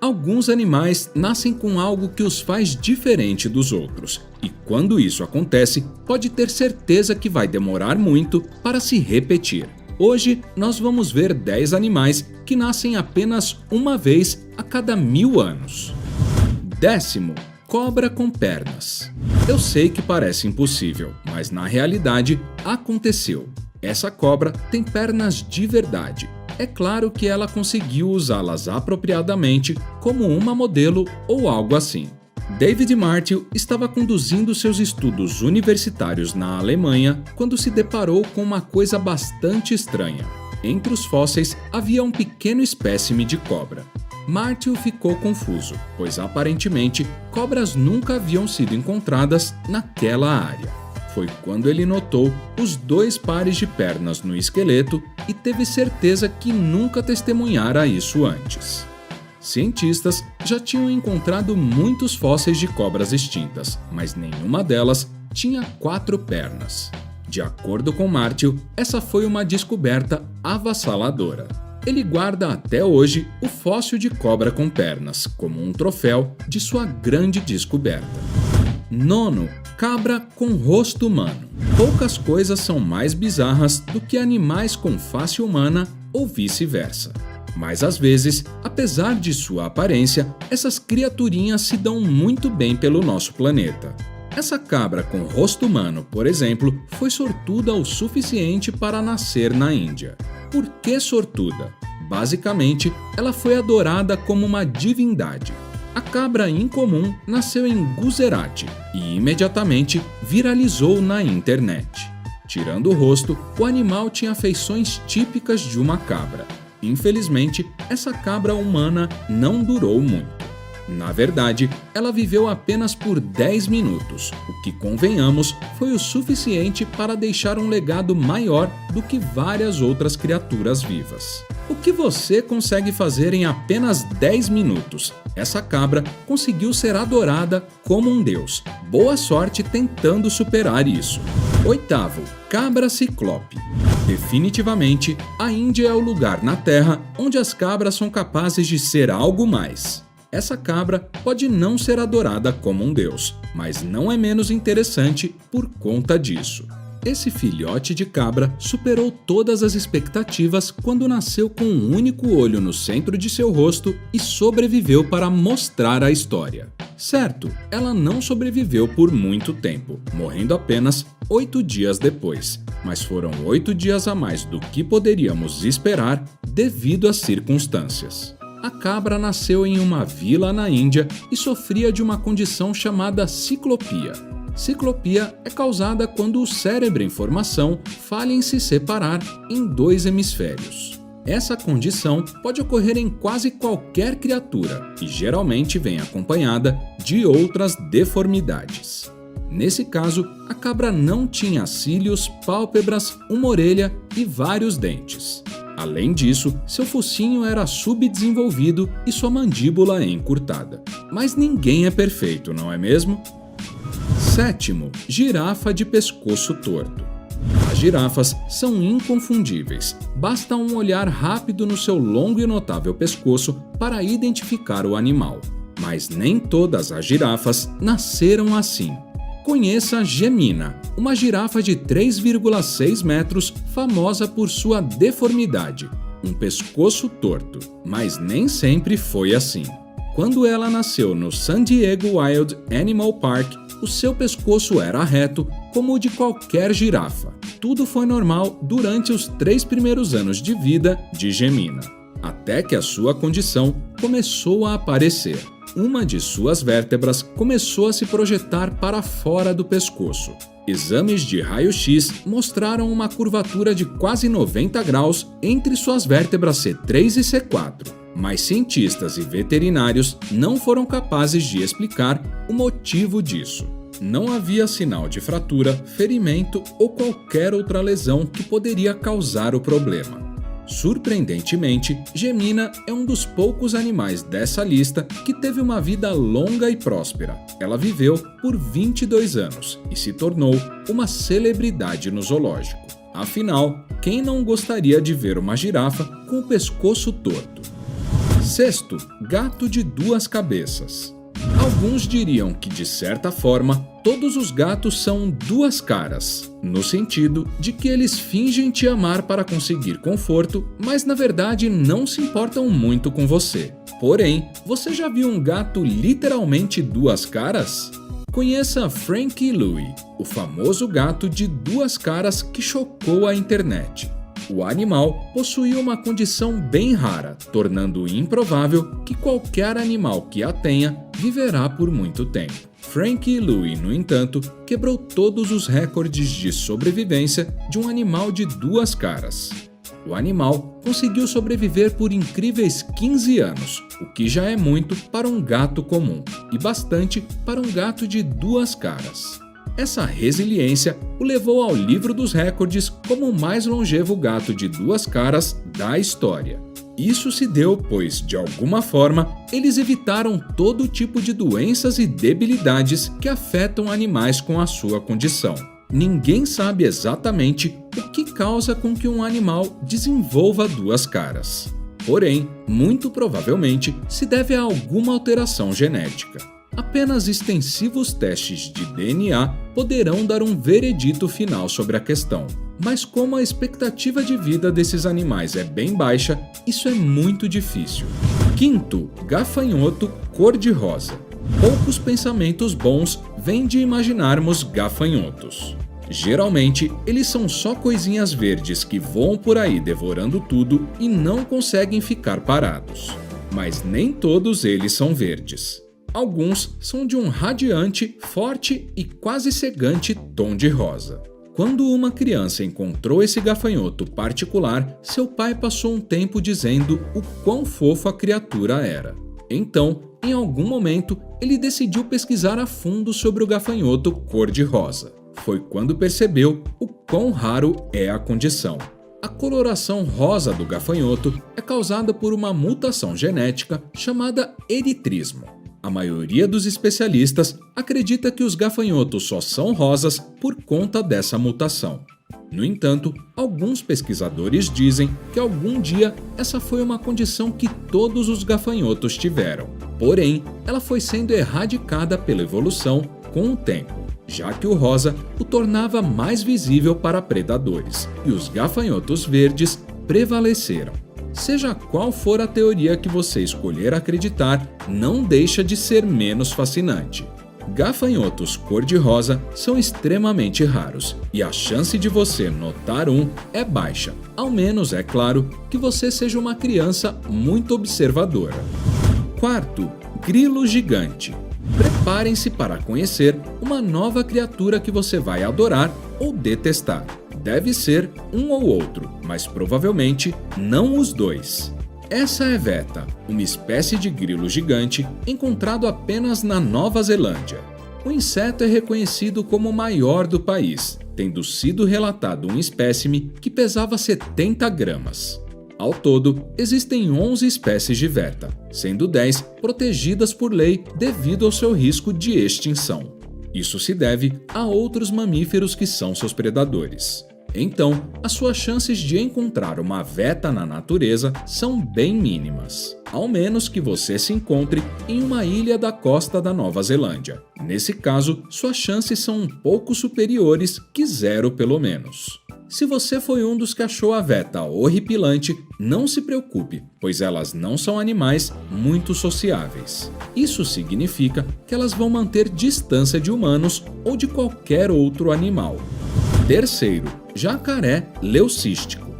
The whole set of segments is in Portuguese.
Alguns animais nascem com algo que os faz diferente dos outros, e quando isso acontece, pode ter certeza que vai demorar muito para se repetir. Hoje, nós vamos ver 10 animais que nascem apenas uma vez a cada 1000 anos. 10º. Cobra com pernas. Eu sei que parece impossível, mas na realidade aconteceu. Essa cobra tem pernas de verdade. É claro que ela conseguiu usá-las apropriadamente como uma modelo ou algo assim. David Martel estava conduzindo seus estudos universitários na Alemanha quando se deparou com uma coisa bastante estranha. Entre os fósseis havia um pequeno espécime de cobra. Martel ficou confuso, pois aparentemente cobras nunca haviam sido encontradas naquela área. Foi quando ele notou os 2 pares de pernas no esqueleto e teve certeza que nunca testemunhara isso antes. Cientistas já tinham encontrado muitos fósseis de cobras extintas, mas nenhuma delas tinha 4 pernas. De acordo com Martel, essa foi uma descoberta avassaladora. Ele guarda até hoje o fóssil de cobra com pernas, como um troféu de sua grande descoberta. 9. Cabra com rosto humano. Poucas coisas são mais bizarras do que animais com face humana ou vice-versa. Mas às vezes, apesar de sua aparência, essas criaturinhas se dão muito bem pelo nosso planeta. Essa cabra com rosto humano, por exemplo, foi sortuda o suficiente para nascer na Índia. Por que sortuda? Basicamente, ela foi adorada como uma divindade. A cabra incomum nasceu em Gujarat e imediatamente viralizou na internet. Tirando o rosto, o animal tinha feições típicas de uma cabra. Infelizmente, essa cabra humana não durou muito. Na verdade, ela viveu apenas por 10 minutos, o que, convenhamos, foi o suficiente para deixar um legado maior do que várias outras criaturas vivas. O que você consegue fazer em apenas 10 minutos? Essa cabra conseguiu ser adorada como um deus. Boa sorte tentando superar isso. 8º. Cabra ciclope. Definitivamente, a Índia é o lugar na Terra onde as cabras são capazes de ser algo mais. Essa cabra pode não ser adorada como um deus, mas não é menos interessante por conta disso. Esse filhote de cabra superou todas as expectativas quando nasceu com um único olho no centro de seu rosto e sobreviveu para mostrar a história. Certo, ela não sobreviveu por muito tempo, morrendo apenas 8 dias depois, mas foram 8 dias a mais do que poderíamos esperar devido às circunstâncias. A cabra nasceu em uma vila na Índia e sofria de uma condição chamada ciclopia. Ciclopia é causada quando o cérebro em formação falha em se separar em 2 hemisférios. Essa condição pode ocorrer em quase qualquer criatura e geralmente vem acompanhada de outras deformidades. Nesse caso, a cabra não tinha cílios, pálpebras, uma orelha e vários dentes. Além disso, seu focinho era subdesenvolvido e sua mandíbula encurtada. Mas ninguém é perfeito, não é mesmo? 7º. Girafa de pescoço torto. As girafas são inconfundíveis. Basta um olhar rápido no seu longo e notável pescoço para identificar o animal. Mas nem todas as girafas nasceram assim. Conheça Gemina, uma girafa de 3,6 metros famosa por sua deformidade, um pescoço torto. Mas nem sempre foi assim. Quando ela nasceu no San Diego Wild Animal Park, o seu pescoço era reto como o de qualquer girafa. Tudo foi normal durante os 3 primeiros anos de vida de Gemina, até que a sua condição começou a aparecer. Uma de suas vértebras começou a se projetar para fora do pescoço. Exames de raio-x mostraram uma curvatura de quase 90 graus entre suas vértebras C3 e C4, mas cientistas e veterinários não foram capazes de explicar o motivo disso. Não havia sinal de fratura, ferimento ou qualquer outra lesão que poderia causar o problema. Surpreendentemente, Gemina é um dos poucos animais dessa lista que teve uma vida longa e próspera. Ela viveu por 22 anos e se tornou uma celebridade no zoológico. Afinal, quem não gostaria de ver uma girafa com o pescoço torto? Sexto, gato de duas cabeças. Alguns diriam que, de certa forma, todos os gatos são duas caras, no sentido de que eles fingem te amar para conseguir conforto, mas na verdade não se importam muito com você. Porém, você já viu um gato literalmente duas caras? Conheça Frankie Louie, o famoso gato de duas caras que chocou a internet. O animal possuía uma condição bem rara, tornando improvável que qualquer animal que a tenha viverá por muito tempo. Frankie Louie, no entanto, quebrou todos os recordes de sobrevivência de um animal de duas caras. O animal conseguiu sobreviver por incríveis 15 anos, o que já é muito para um gato comum e bastante para um gato de duas caras. Essa resiliência o levou ao livro dos recordes como o mais longevo gato de duas caras da história. Isso se deu pois, de alguma forma, eles evitaram todo tipo de doenças e debilidades que afetam animais com a sua condição. Ninguém sabe exatamente o que causa com que um animal desenvolva duas caras. Porém, muito provavelmente se deve a alguma alteração genética. Apenas extensivos testes de DNA poderão dar um veredito final sobre a questão. Mas como a expectativa de vida desses animais é bem baixa, isso é muito difícil. Quinto, gafanhoto cor-de-rosa. Poucos pensamentos bons vêm de imaginarmos gafanhotos. Geralmente, eles são só coisinhas verdes que voam por aí devorando tudo e não conseguem ficar parados. Mas nem todos eles são verdes. Alguns são de um radiante, forte e quase cegante tom de rosa. Quando uma criança encontrou esse gafanhoto particular, seu pai passou um tempo dizendo o quão fofo a criatura era. Então, em algum momento, ele decidiu pesquisar a fundo sobre o gafanhoto cor-de-rosa. Foi quando percebeu o quão raro é a condição. A coloração rosa do gafanhoto é causada por uma mutação genética chamada eritrismo. A maioria dos especialistas acredita que os gafanhotos só são rosas por conta dessa mutação. No entanto, alguns pesquisadores dizem que algum dia essa foi uma condição que todos os gafanhotos tiveram. Porém, ela foi sendo erradicada pela evolução com o tempo, já que o rosa o tornava mais visível para predadores, e os gafanhotos verdes prevaleceram. Seja qual for a teoria que você escolher acreditar, não deixa de ser menos fascinante. Gafanhotos cor-de-rosa são extremamente raros e a chance de você notar um é baixa, ao menos é claro que você seja uma criança muito observadora. Quarto, grilo gigante. Preparem-se para conhecer uma nova criatura que você vai adorar ou detestar. Deve ser um ou outro, mas provavelmente não os dois. Essa é Veta, uma espécie de grilo gigante encontrado apenas na Nova Zelândia. O inseto é reconhecido como o maior do país, tendo sido relatado um espécime que pesava 70 gramas. Ao todo, existem 11 espécies de Veta, sendo 10 protegidas por lei devido ao seu risco de extinção. Isso se deve a outros mamíferos que são seus predadores. Então, as suas chances de encontrar uma Veta na natureza são bem mínimas, ao menos que você se encontre em uma ilha da costa da Nova Zelândia. Nesse caso, suas chances são um pouco superiores que zero pelo menos. Se você foi um dos que achou a Veta horripilante, não se preocupe, pois elas não são animais muito sociáveis. Isso significa que elas vão manter distância de humanos ou de qualquer outro animal. Terceiro, jacaré leucístico.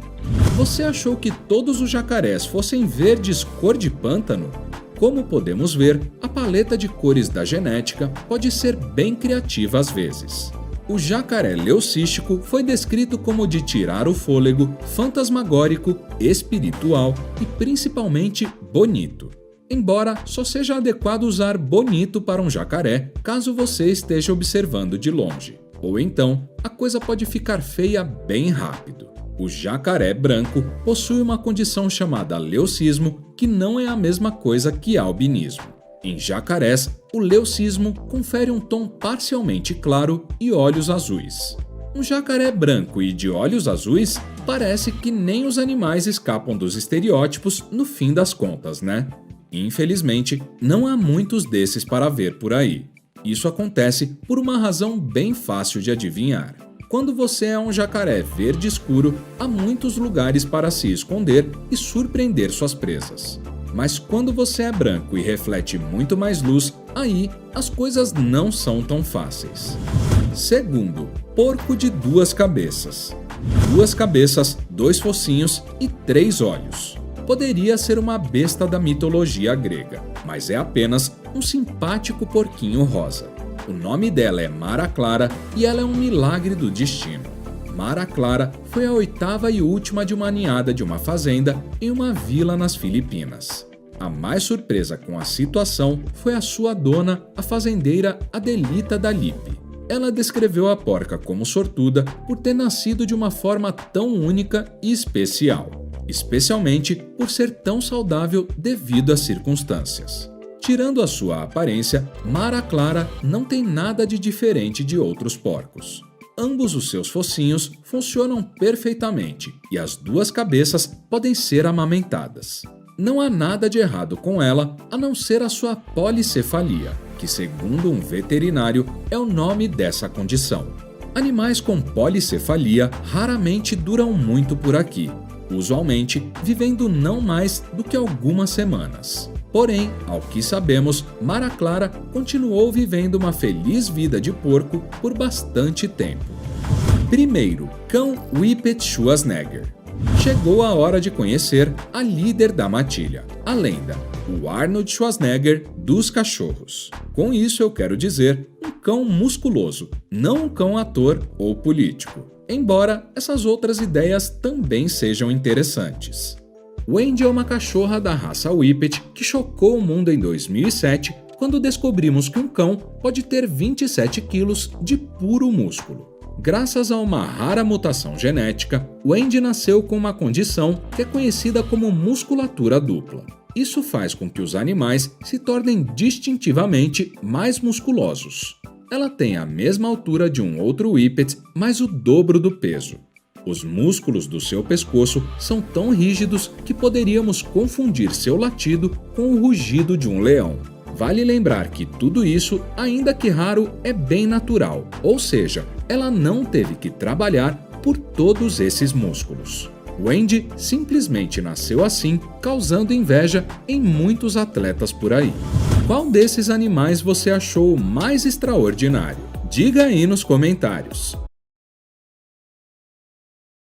Você achou que todos os jacarés fossem verdes cor de pântano? Como podemos ver, a paleta de cores da genética pode ser bem criativa às vezes. O jacaré leucístico foi descrito como de tirar o fôlego, fantasmagórico, espiritual e principalmente bonito. Embora só seja adequado usar bonito para um jacaré caso você esteja observando de longe. Ou então, a coisa pode ficar feia bem rápido. O jacaré branco possui uma condição chamada leucismo, que não é a mesma coisa que albinismo. Em jacarés, o leucismo confere um tom parcialmente claro e olhos azuis. Um jacaré branco e de olhos azuis Parece que nem os animais escapam dos estereótipos no fim das contas, né? Infelizmente, não há muitos desses para ver por aí. Isso acontece por uma razão bem fácil de adivinhar. Quando você é um jacaré verde escuro, há muitos lugares para se esconder e surpreender suas presas. Mas quando você é branco e reflete muito mais luz, aí as coisas não são tão fáceis. Segundo, porco de duas cabeças. Duas cabeças, dois focinhos e 3 olhos. Poderia ser uma besta da mitologia grega, mas é apenas um simpático porquinho rosa. O nome dela é Mara Clara e ela é um milagre do destino. Mara Clara foi a 8ª e última de uma ninhada de uma fazenda em uma vila nas Filipinas. A mais surpresa com a situação foi a sua dona, a fazendeira Adelita da Lippe. Ela descreveu a porca como sortuda por ter nascido de uma forma tão única e especial, especialmente por ser tão saudável devido às circunstâncias. Tirando a sua aparência, Mara Clara não tem nada de diferente de outros porcos. Ambos os seus focinhos funcionam perfeitamente e as duas cabeças podem ser amamentadas. Não há nada de errado com ela a não ser a sua policefalia, que, segundo um veterinário, é o nome dessa condição. Animais com policefalia raramente duram muito por aqui, usualmente vivendo não mais do que algumas semanas. Porém, ao que sabemos, Mara Clara continuou vivendo uma feliz vida de porco por bastante tempo. Primeiro, cão Whippet Schwarzenegger. Chegou a hora de conhecer a líder da matilha, a lenda, o Arnold Schwarzenegger dos cachorros. Com isso eu quero dizer um cão musculoso, não um cão ator ou político. Embora essas outras ideias também sejam interessantes. Wendy é uma cachorra da raça Whippet que chocou o mundo em 2007 quando descobrimos que um cão pode ter 27 quilos de puro músculo. Graças a uma rara mutação genética, Wendy nasceu com uma condição que é conhecida como musculatura dupla. Isso faz com que os animais se tornem distintivamente mais musculosos. Ela tem a mesma altura de um outro Whippet, mas o dobro do peso. Os músculos do seu pescoço são tão rígidos que poderíamos confundir seu latido com o rugido de um leão. Vale lembrar que tudo isso, ainda que raro, é bem natural, ou seja, ela não teve que trabalhar por todos esses músculos. Wendy simplesmente nasceu assim, causando inveja em muitos atletas por aí. Qual desses animais você achou mais extraordinário? Diga aí nos comentários.